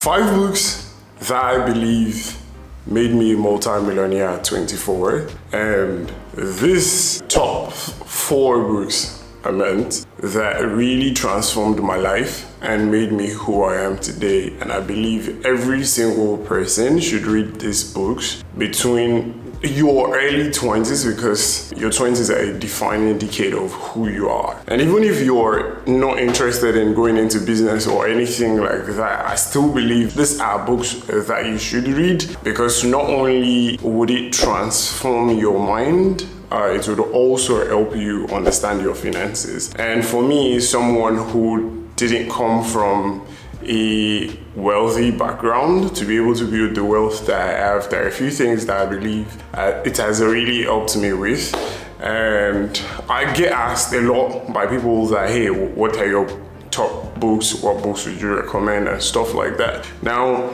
5 books that I believe made me multi-millionaire at 24, and this top 4 books I meant that really transformed my life and made me who I am today. And I believe every single person should read these books between your early 20s, because your 20s are a defining decade of who you are. And even if you're not interested in going into business or anything like that, I still believe these are books that you should read, because not only would it transform your mind, it would also help you understand your finances. And for me, someone who didn't come from a wealthy background to be able to build the wealth that I have, there are a few things that I believe it has really helped me with. And I get asked a lot by people that, hey, what are your top books? What books would you recommend? And stuff like that. Now,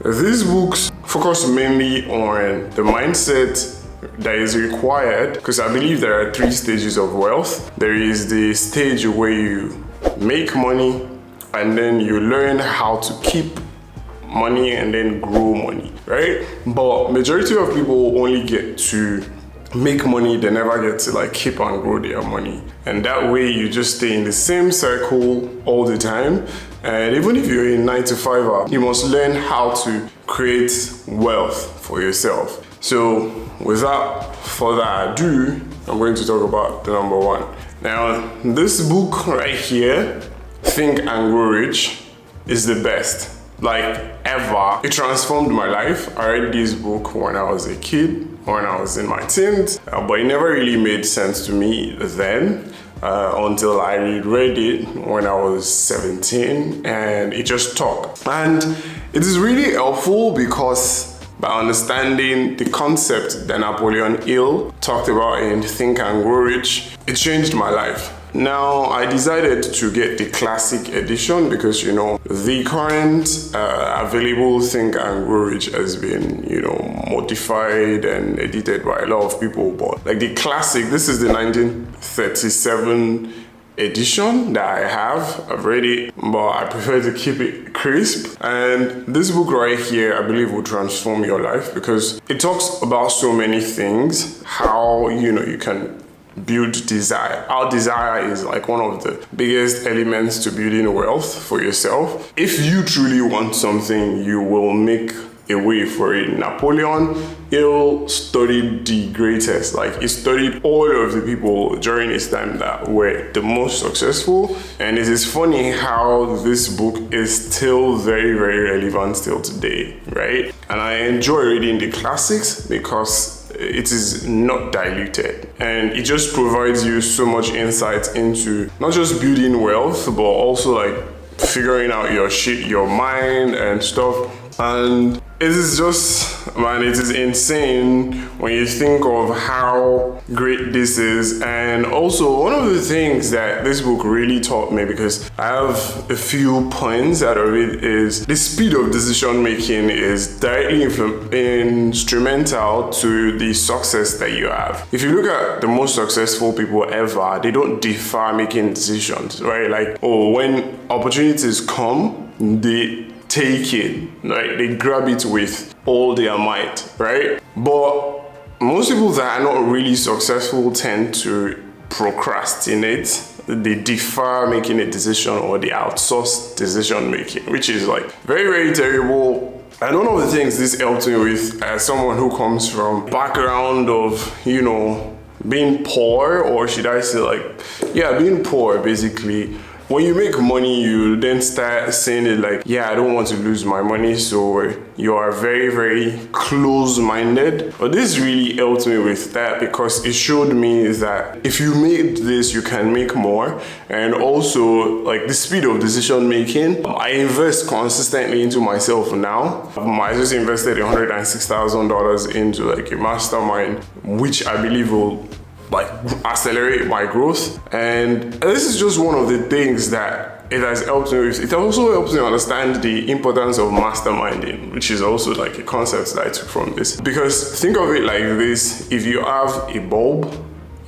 these books focus mainly on the mindset that is required, because I believe there are 3 stages of wealth. There is the stage where you make money, and then you learn how to keep money and then grow money, right? But majority of people only get to make money, they never get to like keep and grow their money. And that way you just stay in the same circle all the time. And even if you're a 9-to-5er, you must learn how to create wealth for yourself. So without further ado, I'm going to talk about the number 1. Now, this book right here, Think and Grow Rich, is the best, like ever. It transformed my life. I read this book when I was a kid, when I was in my teens, but it never really made sense to me then until I reread it when I was 17, and it just stuck. And it is really helpful because by understanding the concept that Napoleon Hill talked about in Think and Grow Rich, it changed my life. Now, I decided to get the classic edition because, you know, the current available Think and Grow Rich has been, you know, modified and edited by a lot of people. But like the classic, this is the 1937 edition that I have. I've read it, but I prefer to keep it crisp. And this book right here, I believe, will transform your life because it talks about so many things. How, you know, you can build desire. Our desire is like one of the biggest elements to building wealth for yourself. If you truly want something, you will make a way for it. Napoleon Hill studied the greatest. Like, he studied all of the people during his time that were the most successful. And it is funny how this book is still very, very relevant still today, right? And I enjoy reading the classics because it is not diluted, and it just provides you so much insight into not just building wealth, but also like figuring out your shit, your mind and stuff. And it is just, man, it is insane when you think of how great this is. And also, one of the things that this book really taught me, because I have a few points out of it, is the speed of decision making is directly instrumental to the success that you have. If you look at the most successful people ever, they don't defer making decisions, right? Like, oh, when opportunities come, they take it, right? They grab it with all their might, right? But most people that are not really successful tend to procrastinate. They defer making a decision, or they outsource decision making, which is like very, very terrible. And one of the things this helped me with, as someone who comes from background of, you know, being poor, or should I say like, yeah, being poor basically. When you make money, you then start saying it like, yeah, I don't want to lose my money, so you are very, very close-minded. But this really helped me with that, because it showed me that if you made this, you can make more. And also, like, the speed of decision making. I invest consistently into myself now. I just invested $106,000 into like a mastermind, which I believe will like accelerate my growth. And this is just one of the things that it has helped me with. It also helps me understand the importance of masterminding, which is also like a concept that I took from this. Because think of it like this: if you have a bulb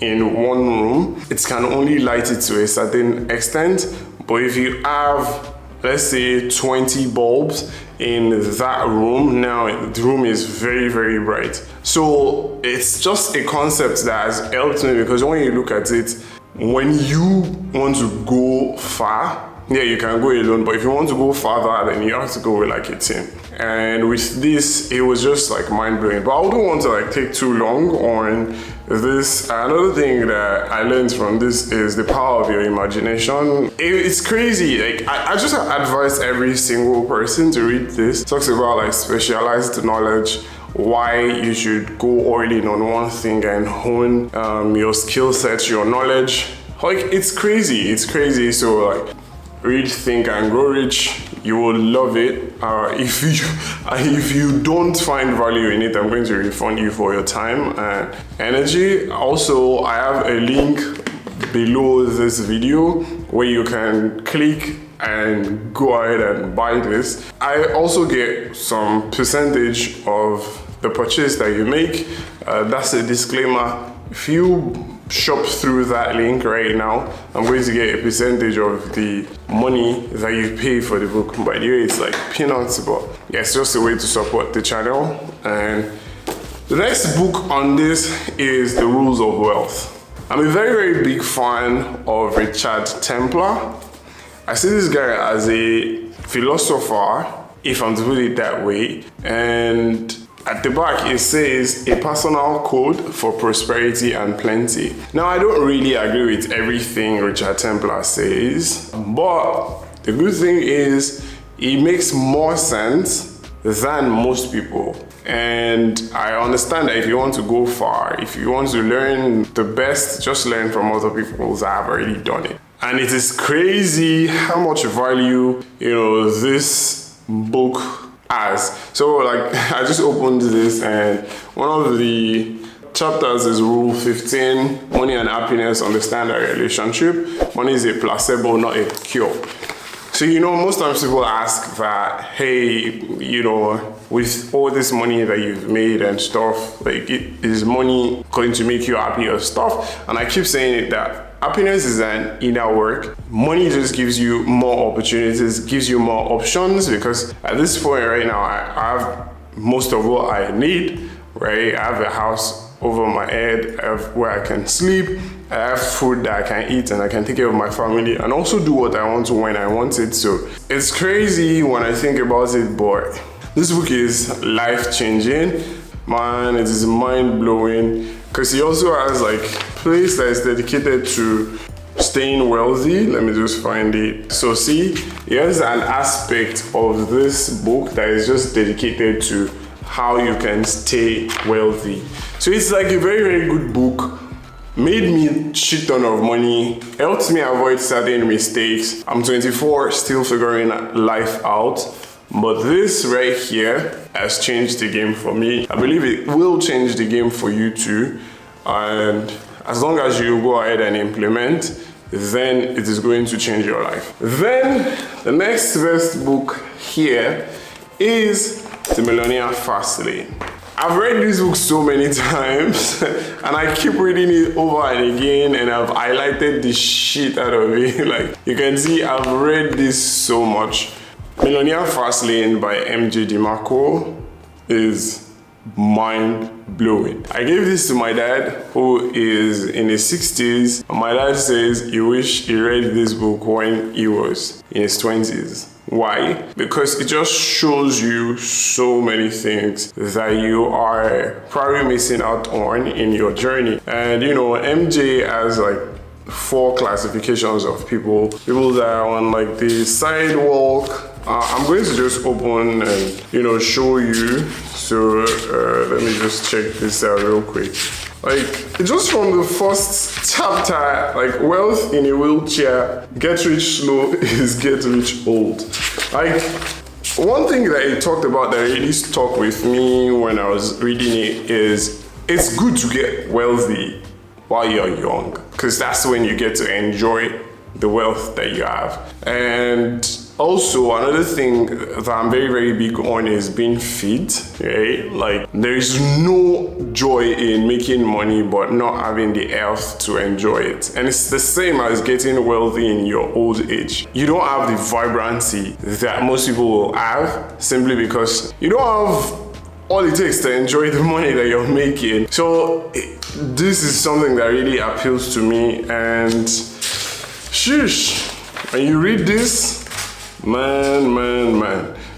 in one room, it can only light it to a certain extent. But if you have let's say 20 bulbs in that room. Now the room is very, very bright. So it's just a concept that has helped me, because when you look at it, when you want to go far, yeah, you can go alone, but if you want to go farther, then you have to go with like a team. And with this, it was just like mind-blowing. But I don't want to like take too long on this. Another thing that I learned from this is the power of your imagination. It's crazy. Like I just advise every single person to read this. It talks about like specialized knowledge, why you should go all in on one thing and hone your skill set, your knowledge. Like it's crazy. So like, read Think and Grow Rich. You will love it. If you don't find value in it, I'm going to refund you for your time and energy. Also, I have a link below this video where you can click and go ahead and buy this. I also get some percentage of the purchase that you make. That's a disclaimer. If you shop through that link right now, I'm going to get a percentage of the money that you pay for the book. By the way, it's like peanuts, but yeah, it's just a way to support the channel. And the next book on this is The Rules of Wealth. I'm a very, very big fan of Richard Templar. I see this guy as a philosopher, if I'm to put it that way. And at the back, it says a personal code for prosperity and plenty. Now, I don't really agree with everything Richard Templar says, but the good thing is it makes more sense than most people. And I understand that if you want to go far, if you want to learn the best, just learn from other people that have already done it. And it is crazy how much value, this book has. So like, I just opened this, and one of the chapters is Rule 15, Money and Happiness Understand a Relationship. Money is a placebo, not a cure. So, most times people ask that, hey, with all this money that you've made and stuff, like, is money going to make you happy or stuff? And I keep saying it that happiness is an inner work. Money just gives you more opportunities, gives you more options, because at this point right now, I have most of what I need, right? I have a house over my head, I have where I can sleep, I have food that I can eat, and I can take care of my family and also do what I want to when I want it. So it's crazy when I think about it, but this book is life-changing. Man, it is mind-blowing, because he also has like place that is dedicated to staying wealthy. Let me just find it. So see, here's an aspect of this book that is just dedicated to how you can stay wealthy. So it's like a very, very good book. Made me shit ton of money, helped me avoid certain mistakes. I'm 24, still figuring life out. But this right here has changed the game for me. I believe it will change the game for you too. And as long as you go ahead and implement, then it is going to change your life. Then the next best book here is the Melania Fastlane. I've read this book so many times and I keep reading it over and again, and I've highlighted the shit out of it. Like you can see, I've read this so much. Millionaire Fastlane by MJ DeMarco is mind-blowing. I gave this to my dad, who is in his 60s. My dad says he wish he read this book when he was in his 20s. Why? Because it just shows you so many things that you are probably missing out on in your journey. And MJ has like 4 classifications of people that are on like the sidewalk. I'm going to just open and show you. So let me just check this out real quick. Like, just from the first chapter, like, wealth in a wheelchair, get rich slow is get rich old. Like, one thing that he talked about that really stuck with me when I was reading it is it's good to get wealthy while you're young, because that's when you get to enjoy the wealth that you have. And also, another thing that I'm very, very big on is being fit, right? Like, there is no joy in making money but not having the health to enjoy it. And it's the same as getting wealthy in your old age. You don't have the vibrancy that most people will have simply because you don't have all it takes to enjoy the money that you're making. So this is something that really appeals to me, and sheesh, when you read this, man,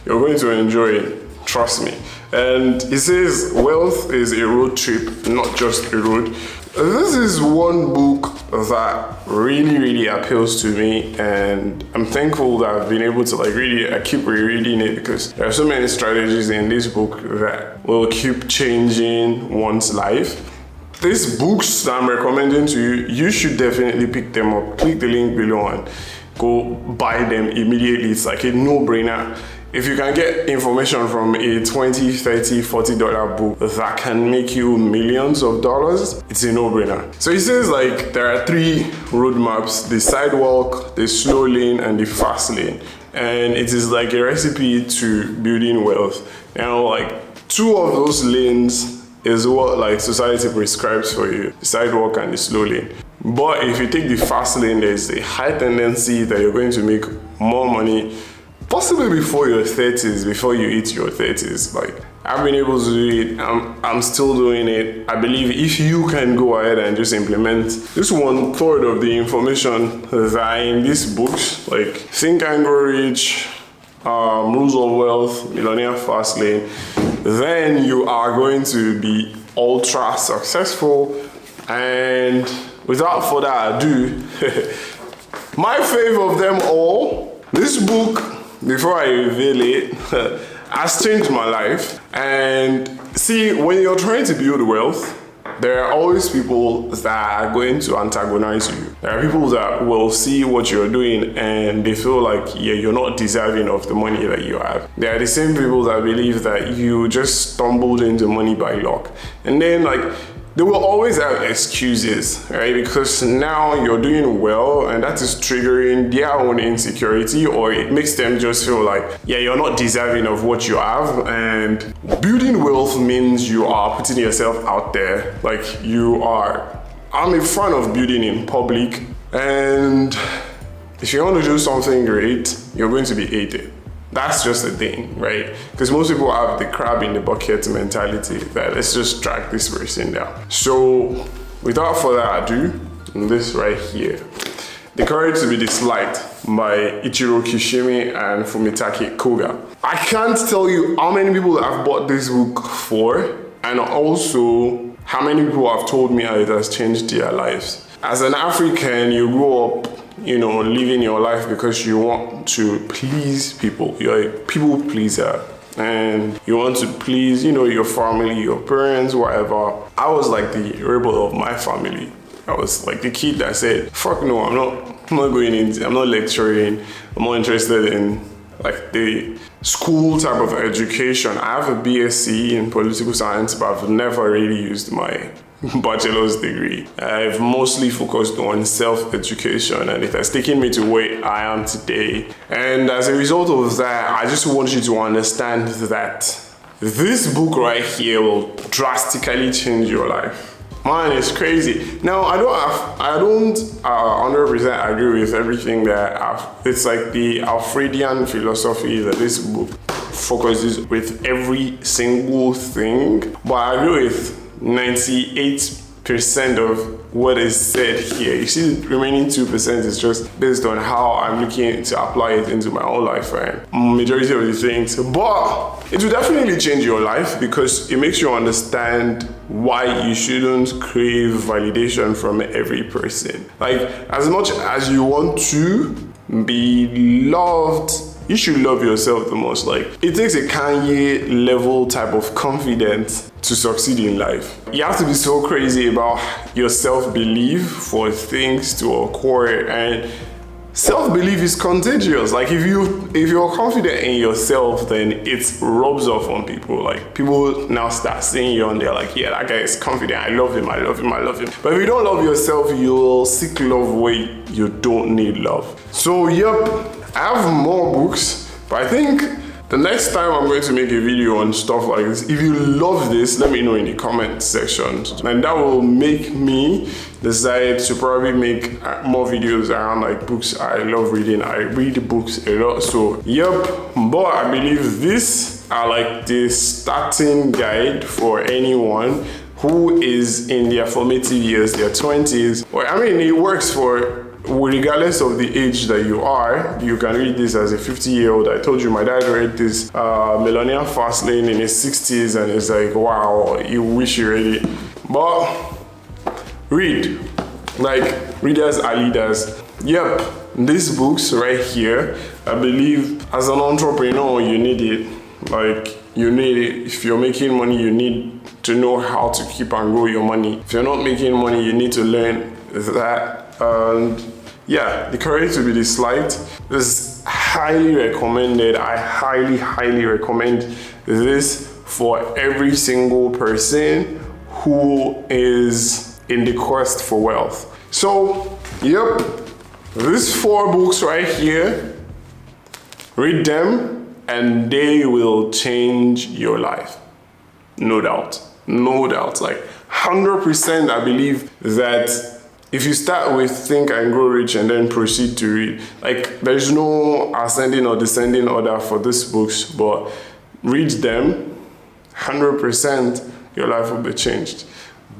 you're going to enjoy it, trust me. And it says wealth is a road trip, not just a road. This is one book that really appeals to me, and I'm thankful that I've been able to I keep rereading it, because there are so many strategies in this book that will keep changing one's life. These books that I'm recommending to you, you should definitely pick them up. Click the link below and go buy them immediately. It's like a no-brainer. If you can get information from a $20, $30, $40 book that can make you millions of dollars, it's a no-brainer. So he says there are 3 roadmaps: the sidewalk, the slow lane, and the fast lane. And it is like a recipe to building wealth. 2 of those lanes is what society prescribes for you: the sidewalk and the slow lane. But if you take the fast lane, there's a high tendency that you're going to make more money possibly before your 30s, before you hit your 30s. I've been able to do it. I'm still doing it. I believe if you can go ahead and just implement just 1/3 of the information that are in these books, like Think and Grow Rich, Rules of Wealth, Melania Fastlane, then you are going to be ultra successful. And without further ado, my favorite of them all, this book, before I reveal it, has changed my life. And see, when you're trying to build wealth, there are always people that are going to antagonize you. There are people that will see what you're doing and they feel like, yeah, you're not deserving of the money that you have. They are the same people that believe that you just stumbled into money by luck. And then they will always have excuses, right? Because now you're doing well and that is triggering their own insecurity, or it makes them just feel like, yeah, you're not deserving of what you have. And building wealth means you are putting yourself out there. I'm a fan of building in public. And if you want to do something great, you're going to be hated. That's just the thing, right? Because most people have the crab in the bucket mentality that let's just drag this person down. So without further ado, this right here, The Courage to be Disliked by Ichiro Kishimi and Fumitake Koga. I can't tell you how many people I've bought this book for, and also how many people have told me how it has changed their lives. As an African, you grow up living your life because you want to please people. You're a people pleaser. And you want to please, your family, your parents, whatever. I was like the rebel of my family. I was like the kid that said, fuck no, I'm not going into, I'm not lecturing. I'm not interested in the school type of education. I have a BSc in political science, but I've never really used my bachelor's degree. I've mostly focused on self-education, and it has taken me to where I am today. And as a result of that, I just want you to understand that this book right here will drastically change your life. Man, it's crazy. Now, I don't 100% agree with everything it's like the Alfredian philosophy that this book focuses with every single thing, but I agree with 98% of what is said here. You see, the remaining 2% is just based on how I'm looking to apply it into my own life, and majority of the things. But it will definitely change your life because it makes you understand why you shouldn't crave validation from every person. As much as you want to be loved, you should love yourself the most. It takes a Kanye level type of confidence to succeed in life. You have to be so crazy about your self-belief for things to occur, and self-belief is contagious. If you're confident in yourself, then it rubs off on people. People now start seeing you and they're like, yeah, that guy is confident. I love him. But if you don't love yourself, you'll seek love where you don't need love. So, yep. I have more books, but I think the next time I'm going to make a video on stuff like this, if you love this, let me know in the comment section. And that will make me decide to probably make more videos around like books I love reading. I read books a lot, so yep. But I believe these are like the starting guide for anyone who is in their formative years, their 20s. Well, I mean, it works for regardless of the age that you are. You can read this as a 50-year-old. I told you my dad read this Melania Fastlane in his 60s, and it's like, wow, you wish you read it. But read. Like, readers are leaders. Yep, these books right here, I believe as an entrepreneur, you need it. Like, you need it. If you're making money, you need to know how to keep and grow your money. If you're not making money, you need to learn that. And yeah, the courage to be the slight is highly recommended. I highly recommend this for every single person who is in the quest for wealth. So, yep, these 4 books right here, read them and they will change your life. No doubt, no doubt. Like 100%, I believe that if you start with Think and Grow Rich and then proceed to read, like there's no ascending or descending order for these books, but read them, 100% your life will be changed.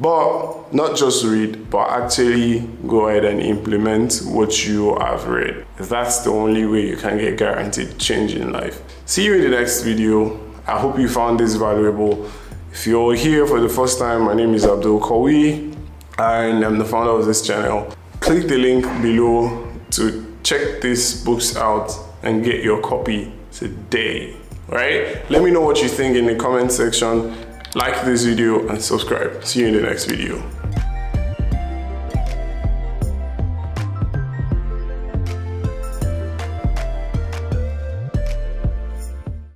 But not just read, but actually go ahead and implement what you have read. That's the only way you can get guaranteed change in life. See you in the next video. I hope you found this valuable. If you're here for the first time, my name is Abdul-Qawiyy, and I'm the founder of this channel. Click the link below to check these books out and get your copy today, right? Let me know what you think in the comment section. Like this video and subscribe. See you in the next video.